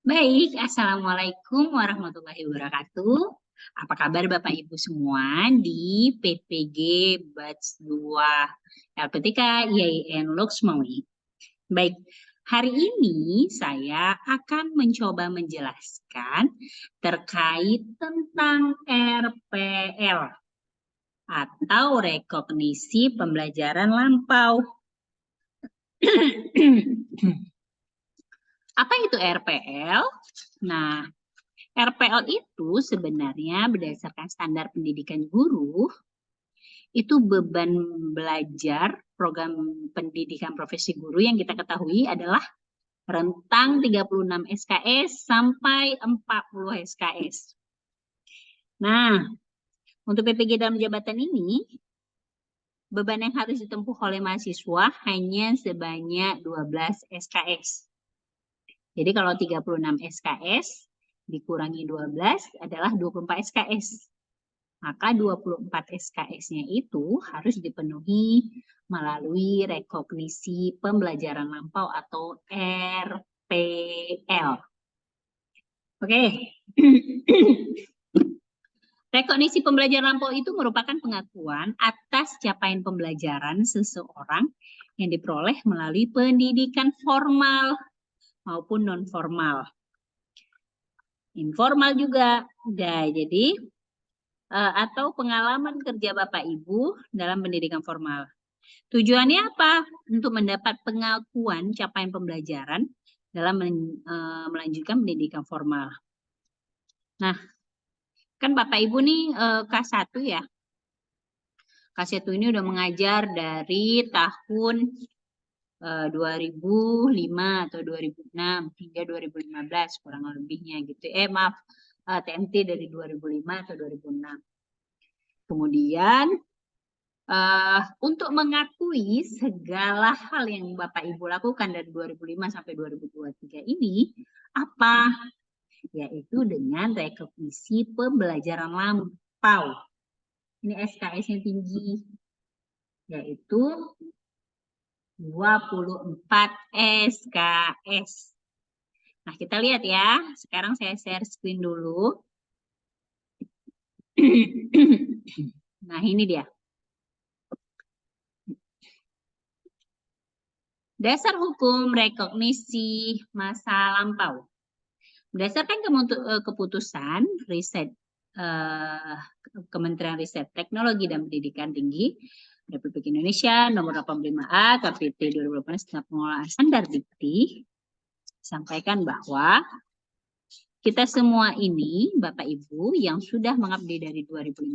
Baik, Assalamualaikum warahmatullahi wabarakatuh. Apa kabar Bapak Ibu semua di PPG Batch 2 LPTK IAIN Loksmawi. Baik, hari ini saya akan mencoba menjelaskan terkait tentang RPL atau rekognisi pembelajaran lampau. Apa itu RPL? Nah, RPL itu sebenarnya berdasarkan standar pendidikan guru, itu beban belajar program pendidikan profesi guru yang kita ketahui adalah rentang 36 SKS sampai 40 SKS. Nah, untuk PPG dalam jabatan ini, beban yang harus ditempuh oleh mahasiswa hanya sebanyak 12 SKS. Jadi kalau 36 SKS dikurangi 12 adalah 24 SKS. Maka 24 SKS-nya itu harus dipenuhi melalui rekognisi pembelajaran lampau atau RPL. Oke. Rekognisi pembelajaran lampau itu merupakan pengakuan atas capaian pembelajaran seseorang yang diperoleh melalui pendidikan formal maupun non-formal. Informal juga. Nah, jadi atau pengalaman kerja Bapak Ibu dalam pendidikan formal. Tujuannya apa? Untuk mendapat pengakuan capaian pembelajaran dalam melanjutkan pendidikan formal. Nah, kan Bapak Ibu nih K1 ya. K1 ini udah mengajar dari tahun 2005 atau 2006 hingga 2015 kurang lebihnya gitu. Maaf, TMT dari 2005 atau 2006. Kemudian untuk mengakui segala hal yang Bapak Ibu lakukan dari 2005 sampai 2023 ini, apa? Yaitu dengan rekognisi pembelajaran lampau. Ini SKS-nya tinggi, yaitu 24 SKS. Nah, kita lihat ya. Sekarang saya share screen dulu. Nah, ini dia. Dasar hukum rekognisi masa lampau. Berdasarkan keputusan riset Kementerian Riset Teknologi dan Pendidikan Tinggi Republik Indonesia nomor 85A KPT 2018 tentang pengelolaan standar dikti, sampaikan bahwa kita semua ini Bapak Ibu yang sudah mengabdi dari 2015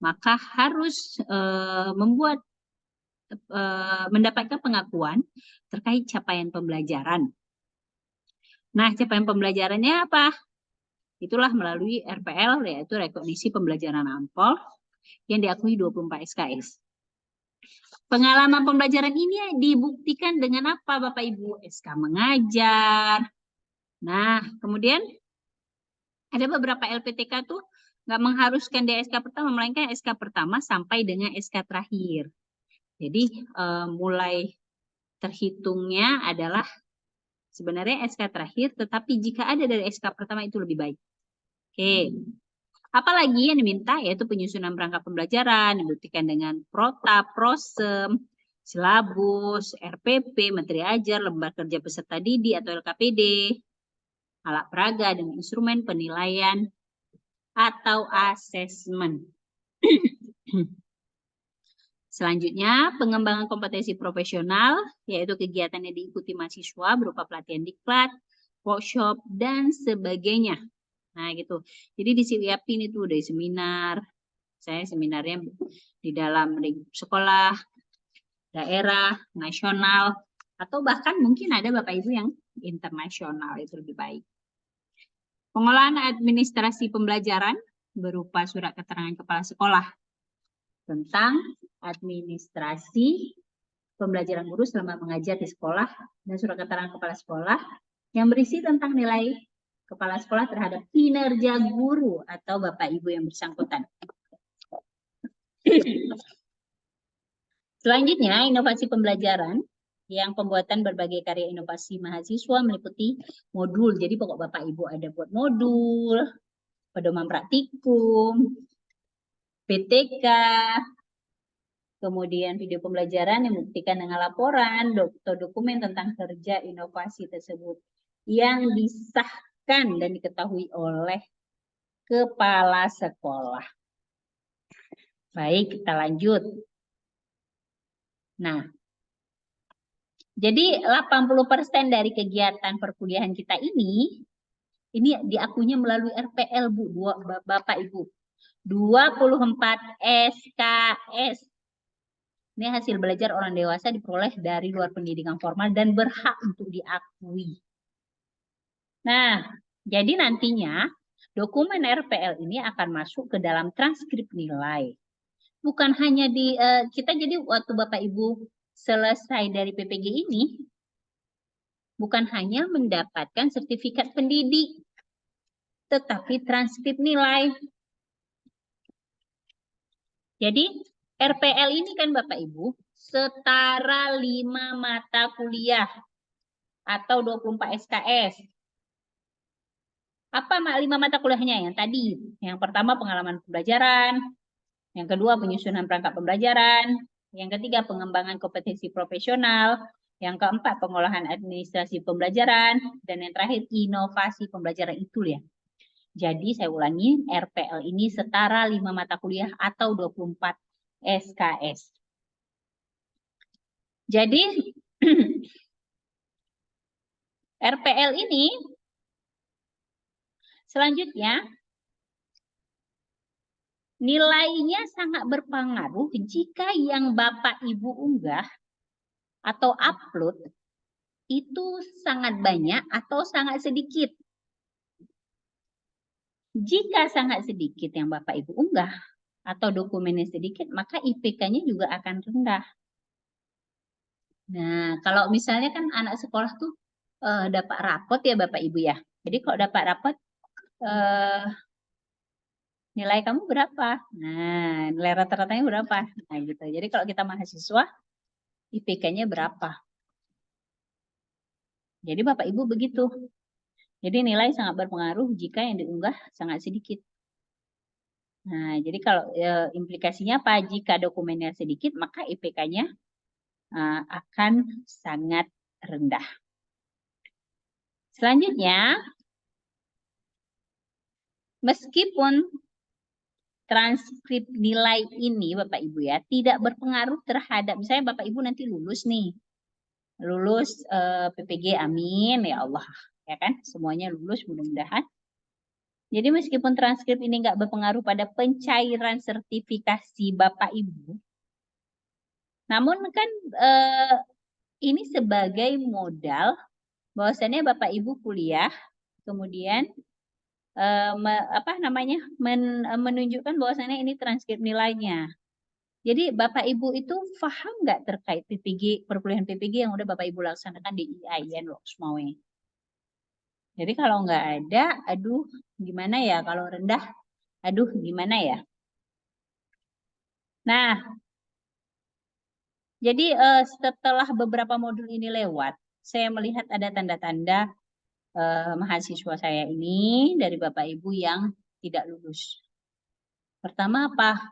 maka harus mendapatkan pengakuan terkait capaian pembelajaran. Nah, capaian pembelajarannya apa? Itulah melalui RPL, yaitu rekognisi pembelajaran lampau yang diakui 24 SKS. Pengalaman pembelajaran ini dibuktikan dengan apa Bapak Ibu? SK mengajar. Nah, kemudian ada beberapa LPTK tuh nggak mengharuskan di SK pertama, melainkan SK pertama sampai dengan SK terakhir. Jadi mulai terhitungnya adalah sebenarnya SK terakhir, tetapi jika ada dari SK pertama itu lebih baik. Oke. Apalagi yang diminta yaitu penyusunan perangkat pembelajaran, dibuktikan dengan protap, prosem, silabus, RPP, materi ajar, lembar kerja peserta didik atau LKPD, alat peraga, dan instrumen penilaian atau asesmen. Selanjutnya, pengembangan kompetensi profesional, yaitu kegiatan yang diikuti mahasiswa berupa pelatihan diklat, workshop, dan sebagainya. Nah, gitu. Jadi disiapin itu dari seminar. Saya seminarnya di dalam sekolah, daerah, nasional, atau bahkan mungkin ada Bapak Ibu yang internasional, itu lebih baik. Pengolahan administrasi pembelajaran berupa surat keterangan kepala sekolah tentang administrasi pembelajaran guru selama mengajar di sekolah dan surat keterangan kepala sekolah yang berisi tentang nilai kepala sekolah terhadap kinerja guru atau Bapak Ibu yang bersangkutan. Selanjutnya, inovasi pembelajaran yang pembuatan berbagai karya inovasi mahasiswa meliputi modul. Jadi pokok Bapak Ibu ada buat modul, pedoman praktikum, PTK, kemudian video pembelajaran yang membuktikan dengan laporan atau dokumen tentang kerja inovasi tersebut yang disahkan dan diketahui oleh kepala sekolah. Baik, kita lanjut. Nah, jadi 80% dari kegiatan perkuliahan kita ini diakuinya melalui RPL, Bu, Bapak Ibu. 24 SKS. Ini hasil belajar orang dewasa diperoleh dari luar pendidikan formal dan berhak untuk diakui. Nah, jadi nantinya dokumen RPL ini akan masuk ke dalam transkrip nilai. Bukan hanya kita jadi waktu Bapak Ibu selesai dari PPG ini, bukan hanya mendapatkan sertifikat pendidik, tetapi transkrip nilai. Jadi RPL ini kan Bapak Ibu setara 5 mata kuliah atau 24 SKS. Apa 5 mata kuliahnya yang tadi? Yang pertama pengalaman pembelajaran, yang kedua penyusunan perangkat pembelajaran, yang ketiga pengembangan kompetensi profesional, yang keempat pengolahan administrasi pembelajaran, dan yang terakhir inovasi pembelajaran itu ya. Jadi saya ulangi, RPL ini setara 5 mata kuliah atau 24 SKS. Jadi RPL ini selanjutnya nilainya sangat berpengaruh jika yang Bapak Ibu unggah atau upload itu sangat banyak atau sangat sedikit. Jika sangat sedikit yang Bapak Ibu unggah atau dokumennya sedikit, maka IPK-nya juga akan rendah. Nah, kalau misalnya kan anak sekolah tuh dapat rapot ya Bapak Ibu ya. Jadi kalau dapat rapot, nilai kamu berapa? Nah, nilai rata-ratanya berapa? Nah, gitu. Jadi kalau kita mahasiswa, IPK-nya berapa? Jadi Bapak Ibu begitu. Jadi nilai sangat berpengaruh jika yang diunggah sangat sedikit. Nah, jadi kalau implikasinya apa? Jika dokumennya sedikit, maka IPK-nya akan sangat rendah. Selanjutnya, meskipun transkrip nilai ini Bapak Ibu ya tidak berpengaruh terhadap, misalnya Bapak Ibu nanti lulus nih, lulus PPG, amin ya Allah, ya kan? Semuanya lulus mudah-mudahan. Jadi meskipun transkrip ini nggak berpengaruh pada pencairan sertifikasi Bapak Ibu, namun kan ini sebagai modal bahwasannya Bapak Ibu kuliah, kemudian menunjukkan bahwasannya ini transkrip nilainya. Jadi Bapak Ibu itu paham nggak terkait PPG, perkuliahan PPG yang udah Bapak Ibu laksanakan di IAIN Loksmawe? Jadi kalau nggak ada, aduh gimana ya, kalau rendah, aduh gimana ya. Nah, jadi setelah beberapa modul ini lewat, saya melihat ada tanda-tanda mahasiswa saya ini dari Bapak Ibu yang tidak lulus. Pertama apa?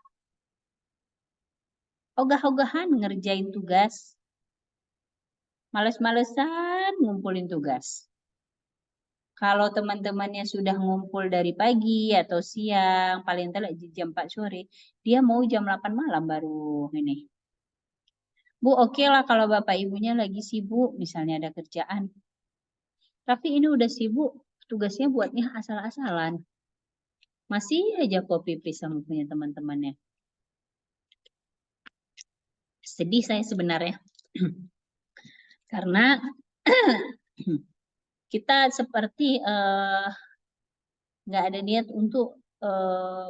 Ogah-ogahan ngerjain tugas. Males-malesan ngumpulin tugas. Kalau teman-temannya sudah ngumpul dari pagi atau siang, paling telat jam 4 sore, dia mau jam 8 malam baru ini. Bu, oke lah kalau Bapak Ibunya lagi sibuk, misalnya ada kerjaan. Tapi ini udah sibuk, tugasnya buatnya asal-asalan. Masih aja copy paste sama punya teman-temannya. Sedih saya sebenarnya. Karena kita seperti nggak ada niat untuk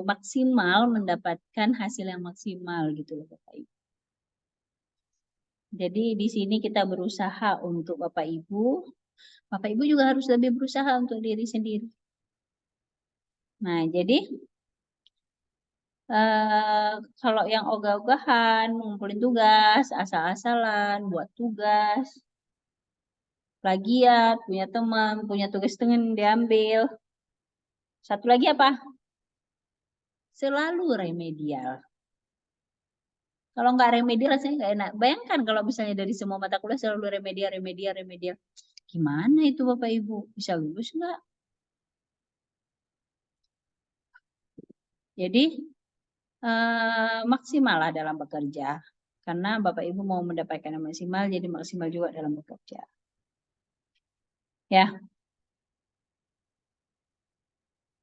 maksimal mendapatkan hasil yang maksimal gitu loh Bapak Ibu. Jadi di sini kita berusaha untuk Bapak Ibu juga harus lebih berusaha untuk diri sendiri. Nah, jadi Kalau yang ogah-ogahan, ngumpulin tugas, asal-asalan, buat tugas, plagiat, punya teman, punya tugas dengan diambil. Satu lagi apa? Selalu remedial. Kalau nggak remedial rasanya nggak enak. Bayangkan kalau misalnya dari semua mata kuliah selalu remedial, remedial, remedial. Gimana itu Bapak Ibu? Bisa lulus nggak? Jadi maksimal lah dalam bekerja. Karena Bapak Ibu mau mendapatkan yang maksimal, jadi maksimal juga dalam bekerja. Ya,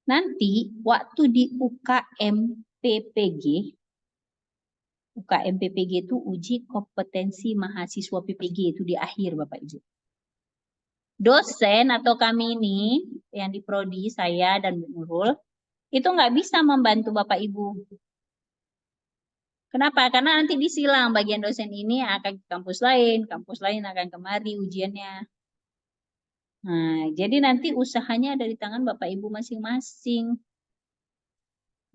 nanti waktu di UKM PPG, UKM PPG itu uji kompetensi mahasiswa PPG itu di akhir Bapak Ibu. Dosen atau kami ini yang di prodi saya dan Bu Nurul itu nggak bisa membantu Bapak Ibu. Kenapa? Karena nanti disilang bagian dosen ini akan ke kampus lain akan kemari ujiannya. Nah, jadi nanti usahanya ada di tangan Bapak Ibu masing-masing,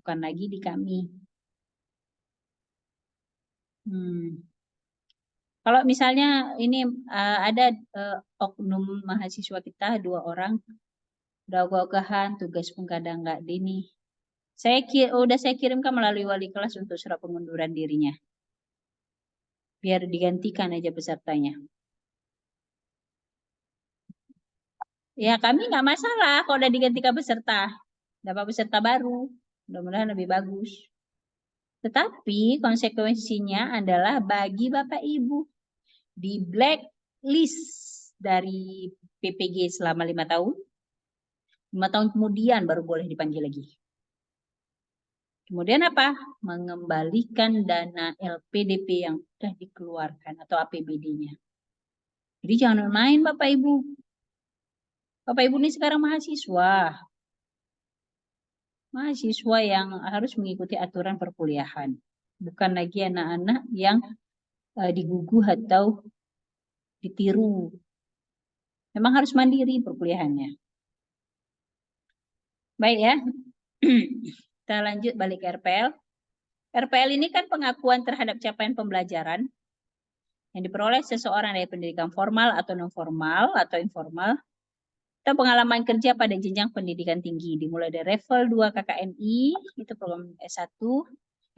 bukan lagi di kami. Kalau misalnya ini ada oknum mahasiswa kita 2 orang udah ogah-ogahan, tugas pun kadang nggak ini. Udah saya kirimkan melalui wali kelas untuk surat pengunduran dirinya. Biar digantikan aja pesertanya. Ya kami nggak masalah kalau udah digantikan peserta. Dapat peserta baru. Mudah-mudahan lebih bagus. Tetapi konsekuensinya adalah bagi Bapak Ibu di blacklist dari PPG selama 5 tahun. 5 tahun kemudian baru boleh dipanggil lagi. Kemudian apa? Mengembalikan dana LPDP yang sudah dikeluarkan atau APBD-nya. Jadi jangan main Bapak Ibu. Bapak Ibu ini sekarang mahasiswa. Mahasiswa yang harus mengikuti aturan perkuliahan. Bukan lagi anak-anak yang diguguh atau ditiru. Memang harus mandiri perkuliahannya. Baik ya. Kita lanjut balik ke RPL. RPL ini kan pengakuan terhadap capaian pembelajaran yang diperoleh seseorang dari pendidikan formal atau non formal atau informal atau pengalaman kerja pada jenjang pendidikan tinggi dimulai dari level 2 KKNI itu program S1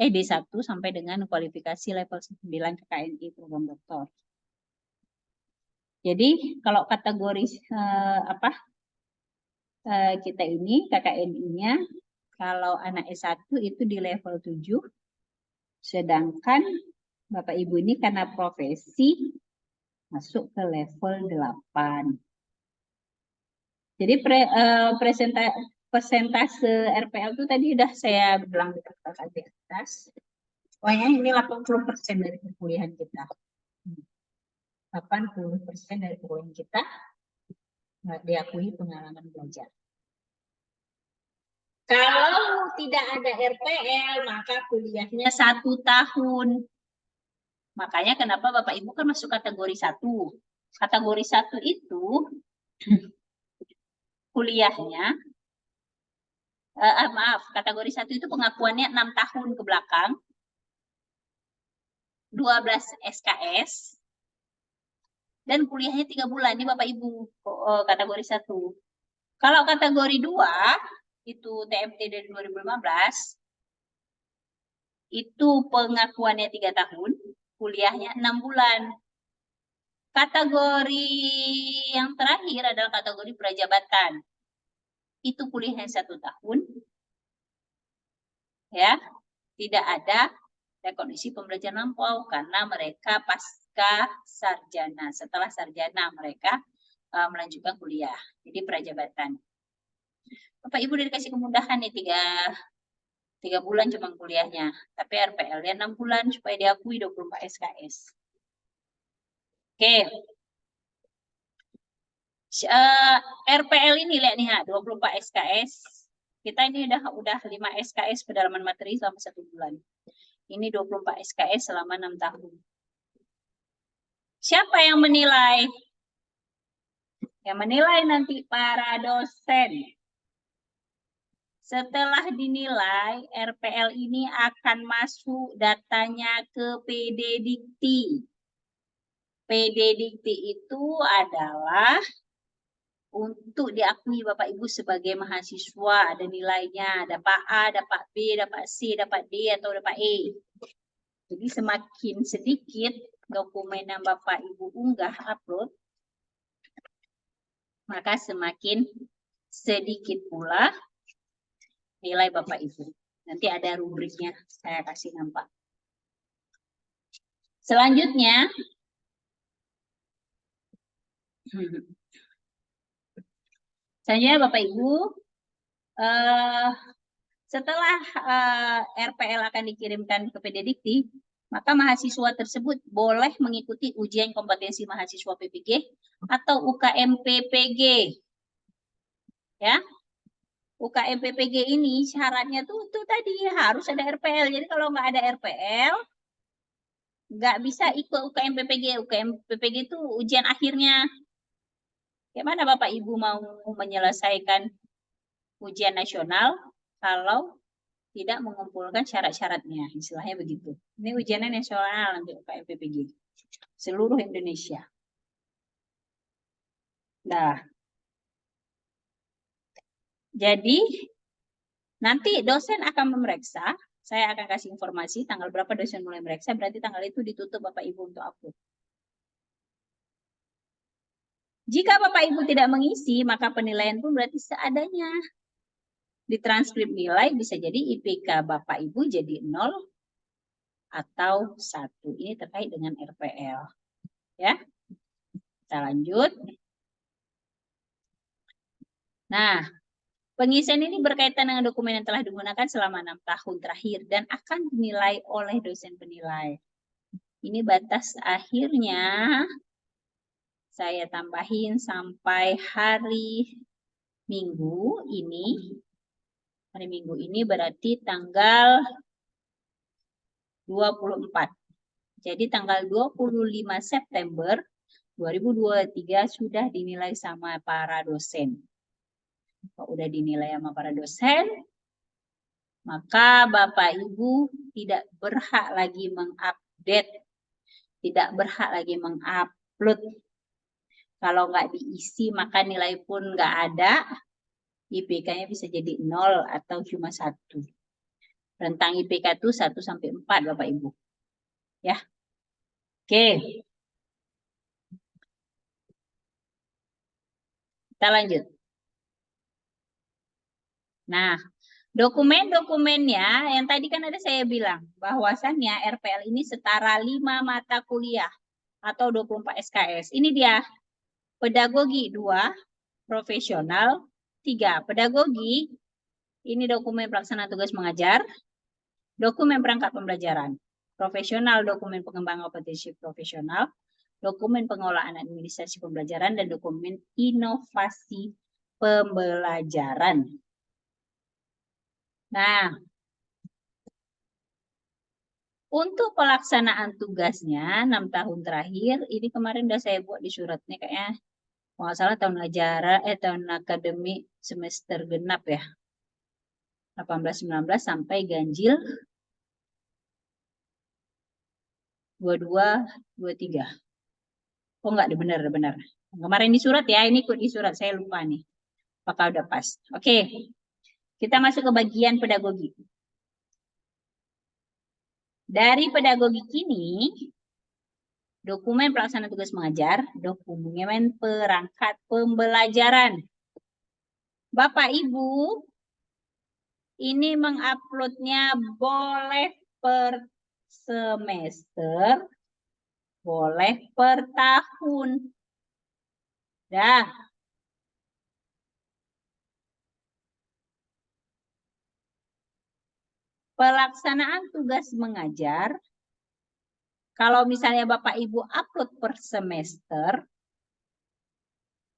D1 sampai dengan kualifikasi level 9 KKNI program doktor. Jadi kalau kategori kita ini KKNI-nya kalau anak S1 itu di level 7 sedangkan Bapak Ibu ini karena profesi masuk ke level 8. Jadi persentase RPL itu tadi udah saya bilang di atas. Pokoknya ini 80% dari perkuliahan kita. 80% dari perkuliahan kita diakui pengalaman belajar. Kalau tidak ada RPL, maka kuliahnya 1 tahun. Makanya kenapa Bapak Ibu kan masuk kategori 1. Kategori 1 itu kuliahnya, kategori 1 itu pengakuannya 6 tahun ke belakang, 12 SKS, dan kuliahnya 3 bulan. Ini Bapak Ibu kategori 1. Kalau kategori 2, itu TMT dari 2015, itu pengakuannya 3 tahun, kuliahnya 6 bulan. Kategori yang terakhir adalah kategori prajabatan. Itu kuliahnya 1 tahun. Ya, tidak ada rekognisi pembelajaran lampau karena mereka pasca sarjana. Setelah sarjana mereka melanjutkan kuliah. Jadi prajabatan. Bapak Ibu dikasih kemudahan nih 3 bulan cuma kuliahnya. Tapi RPL-nya 6 bulan supaya diakui 24 SKS. Oke. RPL ini lihat nih 24 SKS. Kita ini udah 5 SKS pendalaman materi selama 1 bulan. Ini 24 SKS selama 6 tahun. Siapa yang menilai? Yang menilai nanti para dosen. Setelah dinilai, RPL ini akan masuk datanya ke PD Dikti. PD Dikti itu adalah untuk diakui Bapak Ibu sebagai mahasiswa, ada nilainya, dapat A, dapat B, dapat C, dapat D, atau dapat E. Jadi semakin sedikit dokumen yang Bapak Ibu unggah, upload, maka semakin sedikit pula nilai Bapak Ibu. Nanti ada rubriknya, saya kasih nampak. Selanjutnya, Bapak Ibu, setelah RPL akan dikirimkan ke PD Dikti, maka mahasiswa tersebut boleh mengikuti ujian kompetensi mahasiswa PPG atau UKM PPG. Ya, UKM PPG ini syaratnya tuh tadi harus ada RPL. Jadi kalau nggak ada RPL, nggak bisa ikut UKM PPG. UKM PPG itu ujian akhirnya. Gimana Bapak Ibu mau menyelesaikan ujian nasional kalau tidak mengumpulkan syarat-syaratnya, istilahnya begitu. Ini ujian nasional untuk UKM PPG seluruh Indonesia. Nah, jadi nanti dosen akan memeriksa. Saya akan kasih informasi tanggal berapa dosen mulai memeriksa, berarti tanggal itu ditutup Bapak Ibu untuk upload. Jika Bapak Ibu tidak mengisi, maka penilaian pun berarti seadanya. Di transkrip nilai bisa jadi IPK Bapak Ibu jadi 0 atau 1. Ini terkait dengan RPL. Ya. Kita lanjut. Nah, pengisian ini berkaitan dengan dokumen yang telah digunakan selama 6 tahun terakhir dan akan dinilai oleh dosen penilai. Ini batas akhirnya saya tambahin sampai hari Minggu ini. Hari Minggu ini berarti tanggal 24. Jadi tanggal 25 September 2023 sudah dinilai sama para dosen. Kalau udah dinilai sama para dosen, maka Bapak Ibu tidak berhak lagi mengupdate, tidak berhak lagi mengupload. Kalau nggak diisi, maka nilai pun nggak ada. IPK-nya bisa jadi 0 atau cuma 1. Rentang IPK itu 1 sampai 4, Bapak Ibu. Ya. Oke. Kita lanjut. Nah, dokumen-dokumennya yang tadi kan ada saya bilang bahwasannya RPL ini setara 5 mata kuliah atau 24 SKS. Ini dia. Pedagogi 2, profesional 3. Pedagogi ini dokumen pelaksanaan tugas mengajar, dokumen perangkat pembelajaran. Profesional dokumen pengembangan kompetensi profesional, dokumen pengolahan administrasi pembelajaran, dan dokumen inovasi pembelajaran. Nah, untuk pelaksanaan tugasnya 6 tahun terakhir, ini kemarin udah saya buat di suratnya kayaknya, kalau nggak salah tahun akademik semester genap ya. 18-19 sampai ganjil 22-23. Oh enggak, benar. Kemarin di surat ya, ini ikut di surat, saya lupa nih. Apakah udah pas? Oke, kita masuk ke bagian pedagogi. Dari pedagogi ini, dokumen pelaksanaan tugas mengajar, dokumen perangkat pembelajaran. Bapak Ibu, ini menguploadnya boleh per semester, boleh per tahun. Dah. Pelaksanaan tugas mengajar, kalau misalnya Bapak Ibu upload per semester,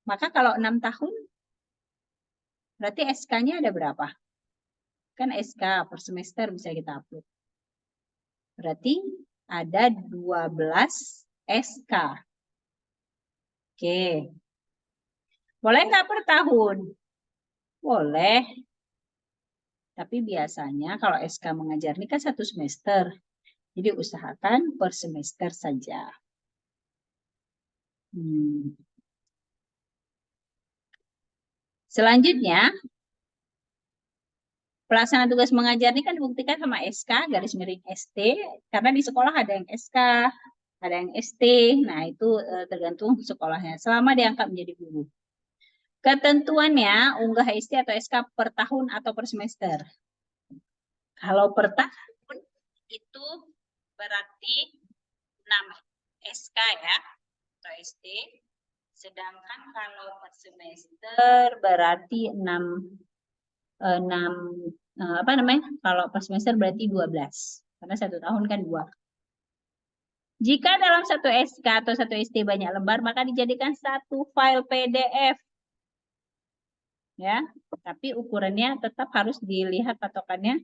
maka kalau 6 tahun, berarti SK-nya ada berapa? Kan SK per semester bisa kita upload. Berarti ada 12 SK. Oke. Boleh nggak per tahun? Boleh. Tapi biasanya kalau SK mengajar ini kan 1 semester. Jadi usahakan per semester saja. Selanjutnya, pelaksanaan tugas mengajar ini kan dibuktikan sama SK, garis miring ST, karena di sekolah ada yang SK, ada yang ST, nah itu tergantung sekolahnya, selama diangkat menjadi guru. Ketentuannya, unggah ST atau SK per tahun atau per semester. Kalau per tahun itu berarti 6 SK ya, atau ST. Sedangkan kalau per semester berarti 6 apa namanya? Kalau per semester berarti 12. Karena 1 tahun kan 2. Jika dalam 1 SK atau 1 ST banyak lembar, maka dijadikan 1 file PDF. Ya, tapi ukurannya tetap harus dilihat patokannya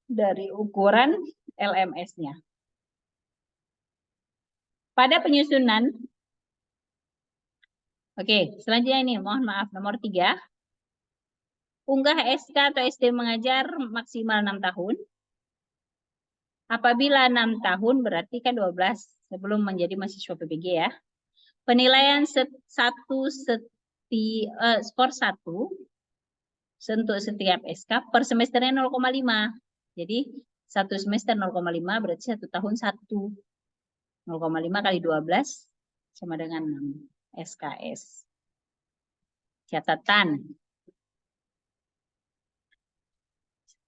dari ukuran LMS-nya. Pada penyusunan, oke, selanjutnya ini, mohon maaf, nomor 3. Unggah SK atau ST mengajar maksimal 6 tahun. Apabila 6 tahun berarti kan 12 sebelum menjadi mahasiswa PPG ya. Penilaian skor 1 untuk setiap SK per semesternya 0,5. Jadi 1 semester 0,5 berarti 1 tahun 1. 0,5 kali 12 sama dengan 6 SKS. Catatan.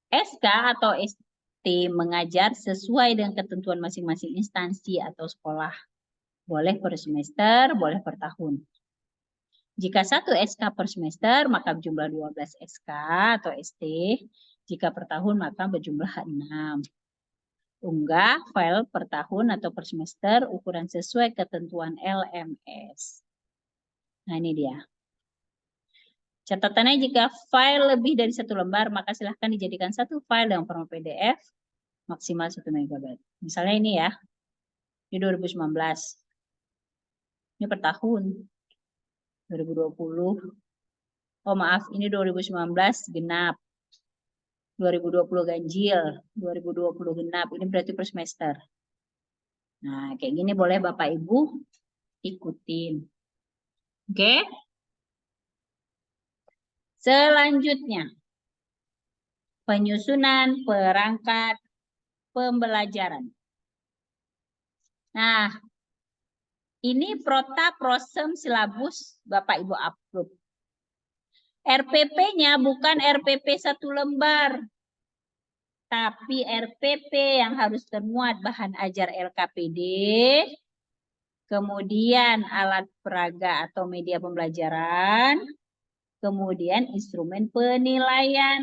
SK atau ST mengajar sesuai dengan ketentuan masing-masing instansi atau sekolah. Boleh per semester, boleh per tahun. Jika 1 SK per semester, maka berjumlah 12 SK atau ST. Jika per tahun, maka berjumlah 6. Unggah file per tahun atau per semester ukuran sesuai ketentuan LMS. Nah, ini dia. Catatannya jika file lebih dari 1 lembar, maka silahkan dijadikan 1 file dalam format PDF maksimal 1 MB. Misalnya ini ya, di 2019. Ini per tahun. 2020. Oh maaf, ini 2019 genap. 2020 ganjil, 2020 genap. Ini berarti per semester. Nah, kayak gini boleh Bapak Ibu ikutin. Oke? Selanjutnya, penyusunan perangkat pembelajaran. Nah, ini prota prosem silabus Bapak Ibu upload. RPP-nya bukan RPP 1 lembar. Tapi RPP yang harus termuat bahan ajar LKPD, kemudian alat peraga atau media pembelajaran, kemudian instrumen penilaian.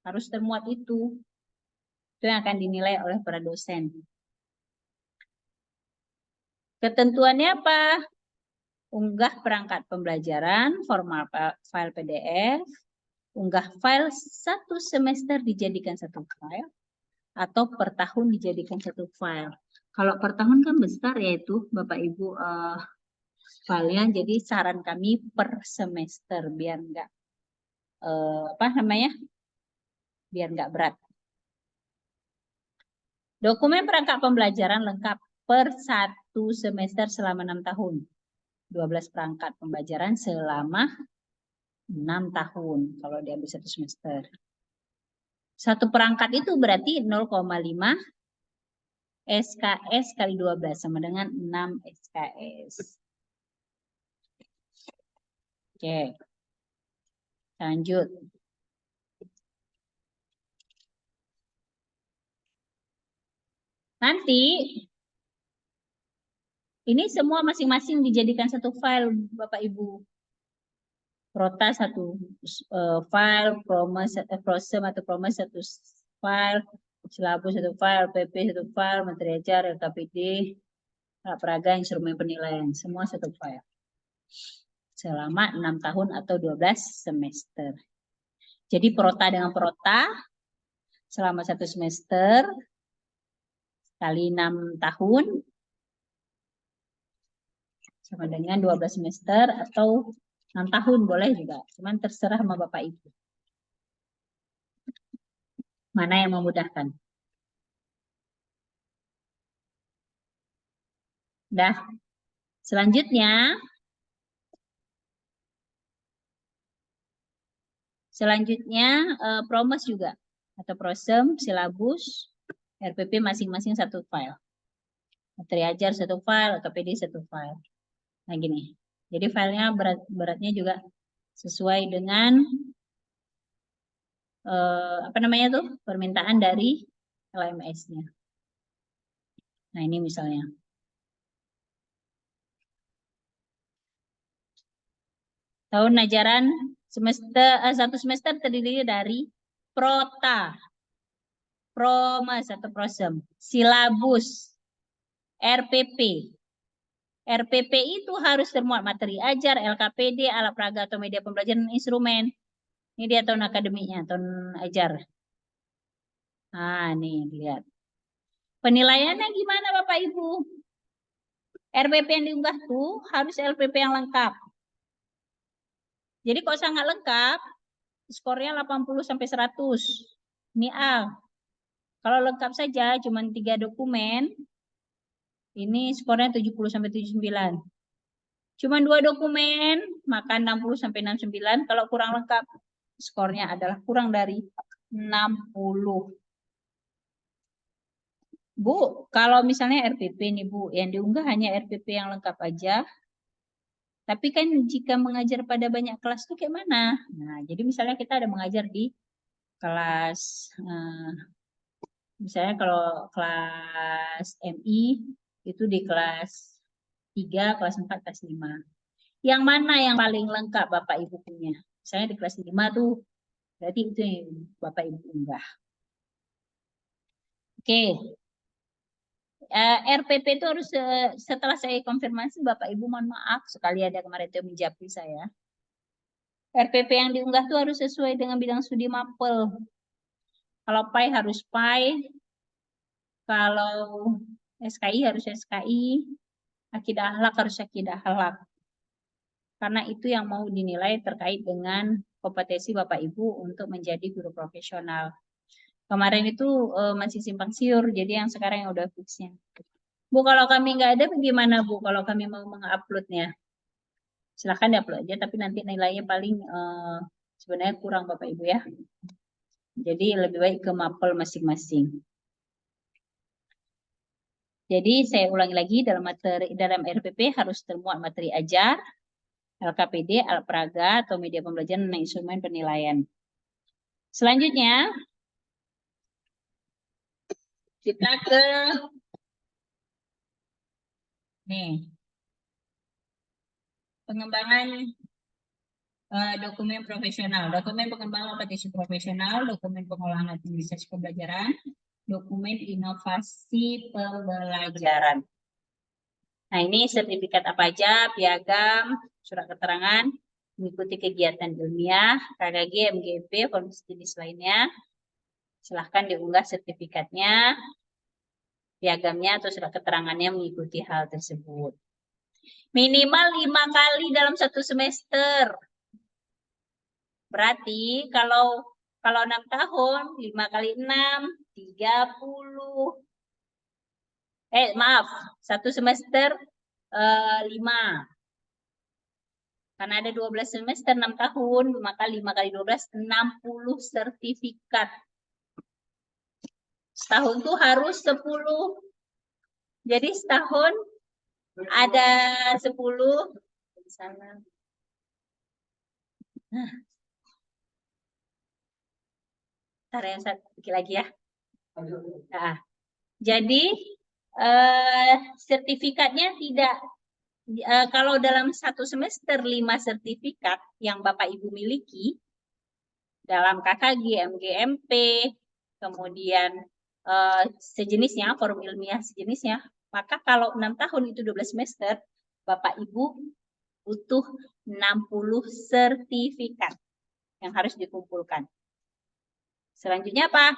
Harus termuat itu. Itu yang akan dinilai oleh para dosen. Ketentuannya apa? Unggah perangkat pembelajaran, format file PDF, unggah file 1 semester dijadikan 1 file, atau per tahun dijadikan 1 file. Kalau per tahun kan besar ya itu Bapak Ibu filenya, jadi saran kami per semester biar enggak biar enggak berat. Dokumen perangkat pembelajaran lengkap per 1 semester selama 6 tahun. 12 perangkat pembelajaran selama 6 tahun kalau diambil 1 semester. 1 perangkat itu berarti 0,5 SKS kali 12 sama dengan 6 SKS. Oke. Lanjut. Nanti ini semua masing-masing dijadikan 1 file Bapak Ibu. Prota 1 file, prosem atau promes 1 file, silabus 1 file, PP 1 file, materi ajar, LKPD, peraga, instrumen penilaian, semua 1 file. Selama 6 tahun atau 12 semester. Jadi prota dengan prota selama 1 semester kali 6 tahun sama dengan 12 semester atau 6 tahun boleh juga. Cuman terserah sama Bapak Ibu. Mana yang memudahkan? Dah. Selanjutnya Promes juga atau Prosem, silabus, RPP masing-masing satu file. Materi ajar satu file atau PD satu file. Nah gini. Jadi filenya beratnya juga sesuai dengan apa namanya tuh permintaan dari LMS-nya. Nah ini misalnya. Tahun ajaran satu semester terdiri dari Prota, Promes atau Prosem, silabus, RPP. RPP itu harus termuat materi ajar, LKPD, alat peraga atau media pembelajaran instrumen. Ini dia tahun akademiknya, tahun ajar. Nah, nih lihat. Penilaiannya gimana Bapak Ibu? RPP yang diunggah tuh harus LPP yang lengkap. Jadi kalau sangat lengkap, skornya 80 sampai 100. Ini A. Kalau lengkap saja cuma 3 dokumen, ini skornya 70 sampai 79. Cuma 2 dokumen, maka 60 sampai 69. Kalau kurang lengkap, skornya adalah kurang dari 60. Bu, kalau misalnya RPP nih Bu, yang diunggah hanya RPP yang lengkap aja. Tapi kan jika mengajar pada banyak kelas tuh kayak mana? Nah, jadi misalnya kita ada mengajar di kelas, misalnya kalau kelas MI, itu di kelas 3, kelas 4, kelas 5. Yang mana yang paling lengkap Bapak Ibu punya? Misalnya di kelas 5 tuh, berarti itu yang Bapak Ibu unggah. Oke. RPP itu harus setelah saya konfirmasi Bapak Ibu mohon maaf sekali ada kemarin itu menjawab saya. RPP yang diunggah itu harus sesuai dengan bidang studi mapel. Kalau PAI harus PAI, kalau SKI harus SKI, akidah akhlak harus akidah akhlak. Karena itu yang mau dinilai terkait dengan kompetensi Bapak Ibu untuk menjadi guru profesional. Kemarin itu masih simpang siur, jadi yang sekarang yang udah fixnya. Bu, kalau kami nggak ada bagaimana Bu? Kalau kami mau menguploadnya, silahkan diupload aja, tapi nanti nilainya paling sebenarnya kurang Bapak Ibu ya. Jadi lebih baik ke mapel masing-masing. Jadi saya ulangi lagi dalam RPP harus termuat materi ajar, LKPD, alat peraga atau media pembelajaran dan instrumen penilaian. Selanjutnya kita ke pengembangan dokumen profesional, dokumen pengembangan kompetisi profesional, dokumen pengolahan administrasi pembelajaran, dokumen inovasi pembelajaran. Nah, ini sertifikat apa aja, piagam, surat keterangan, mengikuti kegiatan ilmiah, KKG, MGP, formasi jenis lainnya. Silahkan diunggah sertifikatnya, piagamnya atau surat keterangannya mengikuti hal tersebut. Minimal 5 kali dalam 1 semester. Berarti kalau 6 tahun, 5 kali 6, 30. Maaf, 1 semester 5. Karena ada 12 semester, 6 tahun, maka 5 kali 12, 60 sertifikat. Setahun tuh harus 10. Jadi setahun ada 10. Di sana. Ntar yang satu lagi ya. Nah, jadi sertifikatnya tidak, kalau dalam 1 semester 5 sertifikat yang Bapak Ibu miliki, dalam KKG, MGMP, kemudian sejenisnya, forum ilmiah sejenisnya, maka kalau 6 tahun itu 12 semester, Bapak Ibu butuh 60 sertifikat yang harus dikumpulkan. Selanjutnya apa?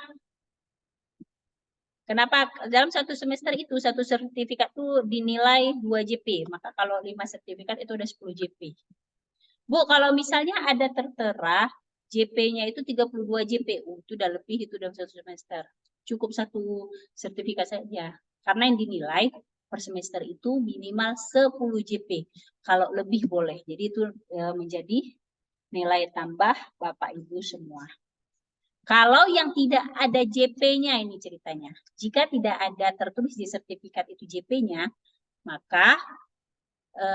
Kenapa dalam 1 semester itu 1 sertifikat itu dinilai 2 JP, maka kalau 5 sertifikat itu udah 10 JP. Bu, kalau misalnya ada tertera JP-nya itu 32 JP. Itu udah lebih, itu dalam 1 semester. Cukup 1 sertifikat saja. Karena yang dinilai per semester itu minimal 10 JP. Kalau lebih boleh. Jadi itu menjadi nilai tambah Bapak Ibu semua. Kalau yang tidak ada JP-nya ini ceritanya. Jika tidak ada tertulis di sertifikat itu JP-nya, maka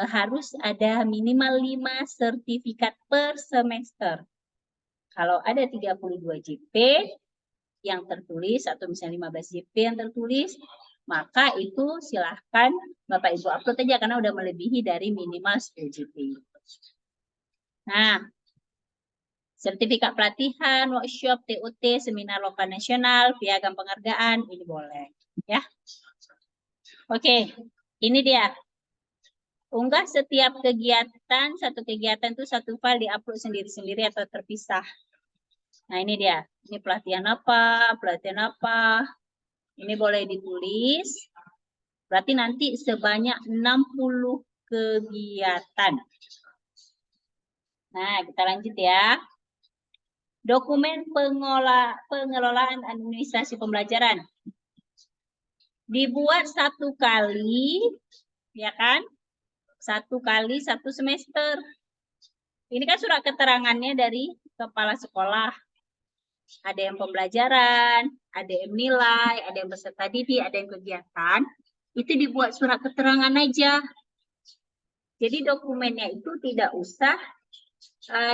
harus ada minimal 5 sertifikat per semester. Kalau ada 32 JP yang tertulis atau misalnya 15 JP yang tertulis, maka itu silahkan Bapak Ibu upload aja karena udah melebihi dari minimal 10 JP. Nah, sertifikat pelatihan, workshop, TUT, seminar lokal nasional, piagam penghargaan, ini boleh. Ya. Oke, ini dia. Unggah setiap kegiatan, satu kegiatan itu satu file diupload sendiri-sendiri atau terpisah. Nah ini dia, ini pelatihan apa. Ini boleh ditulis, berarti nanti sebanyak 60 kegiatan. Nah kita lanjut ya. Dokumen pengelolaan administrasi pembelajaran. Dibuat 1 kali, ya kan? 1 kali 1 semester. Ini kan surat keterangannya dari kepala sekolah. Ada yang pembelajaran, ada yang nilai, ada yang peserta didik, ada yang kegiatan. Itu dibuat surat keterangan aja. Jadi dokumennya itu tidak usah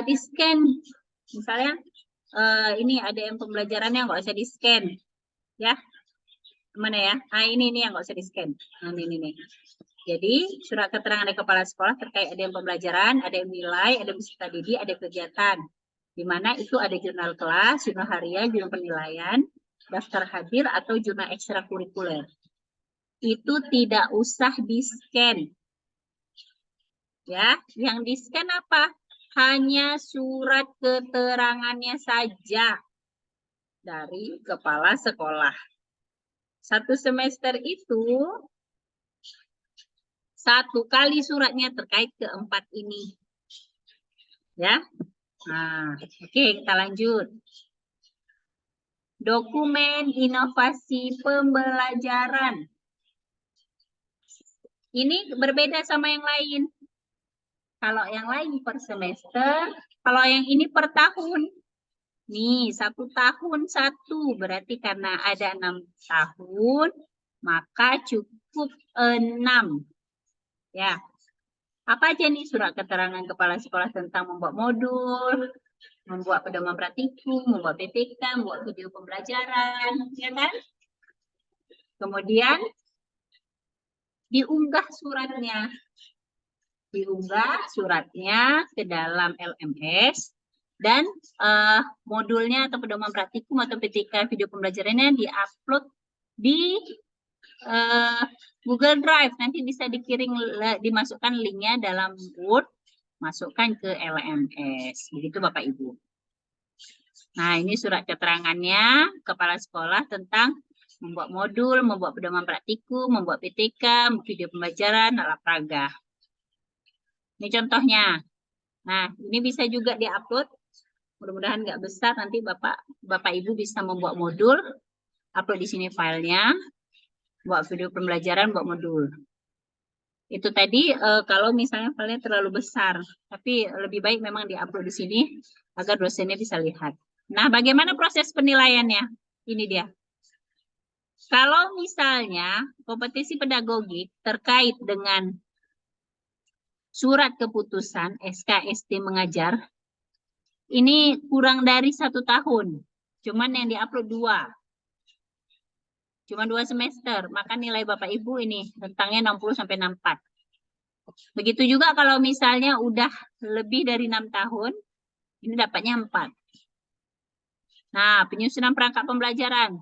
di-scan. Misalnya ini ada yang pembelajarannya nggak usah di-scan. Ya, mana ya? Nah ini yang nggak usah di-scan. Nah ini nih. Jadi surat keterangan dari kepala sekolah terkait ada yang pembelajaran, ada yang nilai, ada yang peserta didik, ada kegiatan. Di mana itu ada jurnal kelas, jurnal harian, jurnal penilaian, daftar hadir atau jurnal ekstrakurikuler. Itu tidak usah di-scan. Ya, yang di-scan apa? Hanya surat keterangannya saja dari kepala sekolah. 1 semester itu 1 kali suratnya terkait keempat ini. Ya. Nah, oke, kita lanjut. Dokumen inovasi pembelajaran. Ini berbeda sama yang lain. Kalau yang lain per semester, kalau yang ini per tahun. Nih, 1 tahun 1. Berarti karena ada 6 tahun, maka cukup 6. Ya. Apa aja nih surat keterangan kepala sekolah tentang membuat modul, membuat pedoman praktikum, membuat PPK, membuat video pembelajaran, ya kan? Kemudian diunggah suratnya. Diunggah suratnya ke dalam LMS dan modulnya atau pedoman praktikum atau PPK video pembelajarannya diupload di Google Drive. Nanti bisa dimasukkan linknya dalam Word, masukkan ke LMS. Begitu Bapak Ibu. Nah, ini surat keterangannya kepala sekolah tentang membuat modul, membuat pedoman praktikum, membuat PTK, video pembelajaran, alat peraga. Ini contohnya. Nah, ini bisa juga diupload. Mudah-mudahan nggak besar, nanti Bapak Ibu bisa membuat modul, upload di sini filenya, buat video pembelajaran, buat modul. Itu tadi kalau misalnya filenya terlalu besar, tapi lebih baik memang diupload di sini agar dosennya bisa lihat. Nah, bagaimana proses penilaiannya? Ini dia. Kalau misalnya kompetisi pedagogik terkait dengan surat keputusan SKSD mengajar, ini kurang dari 1 tahun. Cuman yang diupload 2. Cuma 2 semester. Maka nilai Bapak Ibu ini rentangnya 60-64. Begitu juga kalau misalnya udah lebih dari 6 tahun, ini dapatnya 4. Nah, penyusunan perangkat pembelajaran.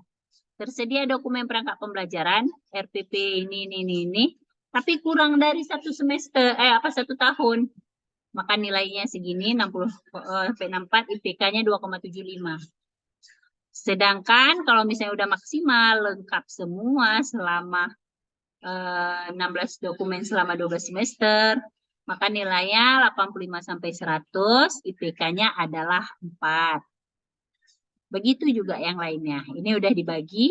Tersedia dokumen perangkat pembelajaran, RPP ini. Tapi kurang dari 1 semester, 1 tahun. Maka nilainya segini, 60-64, IPK-nya 2,75. Sedangkan kalau misalnya udah maksimal, lengkap semua selama 16 dokumen selama 12 semester, maka nilainya 85 sampai 100, IPK-nya adalah 4. Begitu juga yang lainnya. Ini udah dibagi.